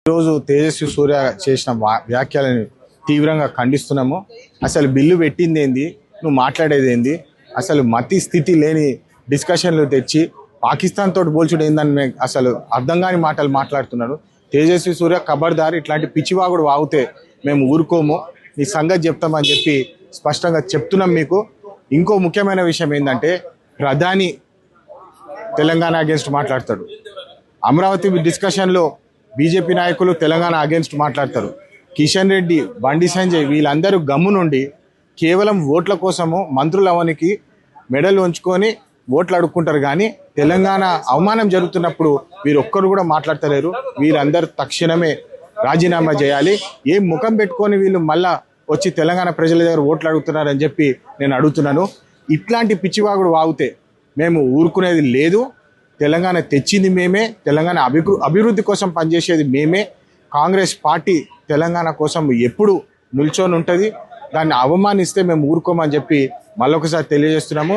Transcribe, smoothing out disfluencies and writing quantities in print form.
ఈరోజు తేజస్వి సూర్య చేసిన వ్యాఖ్యలను తీవ్రంగా ఖండిస్తున్నాము. అసలు బిల్లు పెట్టింది ఏంది, నువ్వు మాట్లాడేది ఏంది, అసలు మతి స్థితి లేని డిస్కషన్లు తెచ్చి పాకిస్తాన్ తోటి పోల్చుడు ఏందని అసలు అర్థం కాని మాటలు మాట్లాడుతున్నాడు. తేజస్వి సూర్య ఖబర్దార్, ఇట్లాంటి పిచ్చివాగుడు వాగితే మేము ఊరుకోము, నీ సంగతి చెప్తామని చెప్పి స్పష్టంగా చెప్తున్నాం మీకు. ఇంకో ముఖ్యమైన విషయం ఏంటంటే, ప్రధాని తెలంగాణ అగేన్స్ట్ మాట్లాడతాడు. అమరావతి డిస్కషన్లో బీజేపీ నాయకులు తెలంగాణ అగేన్స్ట్ మాట్లాడతారు. కిషన్ రెడ్డి, బండి సంజయ్ వీళ్ళందరూ గమ్ము నుండి కేవలం ఓట్ల కోసము మంత్రుల అవనికి మెడలు ఉంచుకొని ఓట్లు అడుక్కుంటారు. కానీ తెలంగాణ అవమానం జరుగుతున్నప్పుడు వీరొక్కరు కూడా మాట్లాడతలేరు. వీరందరూ తక్షణమే రాజీనామా చేయాలి. ఏం ముఖం పెట్టుకొని వీళ్ళు మళ్ళా వచ్చి తెలంగాణ ప్రజల దగ్గర ఓట్లు అడుగుతున్నారని చెప్పి నేను అడుగుతున్నాను. ఇట్లాంటి పిచ్చివాగుడు వాగితే మేము ఊరుకునేది లేదు. తెలంగాణ తెచ్చింది మేమే, తెలంగాణ అభివృద్ధి కోసం పనిచేసేది మేమే. కాంగ్రెస్ పార్టీ తెలంగాణ కోసం ఎప్పుడు నిల్చొని ఉంటుంది. దాన్ని అవమానిస్తే మేము ఊరుకోమని చెప్పి మళ్ళొకసారి తెలియజేస్తున్నాము.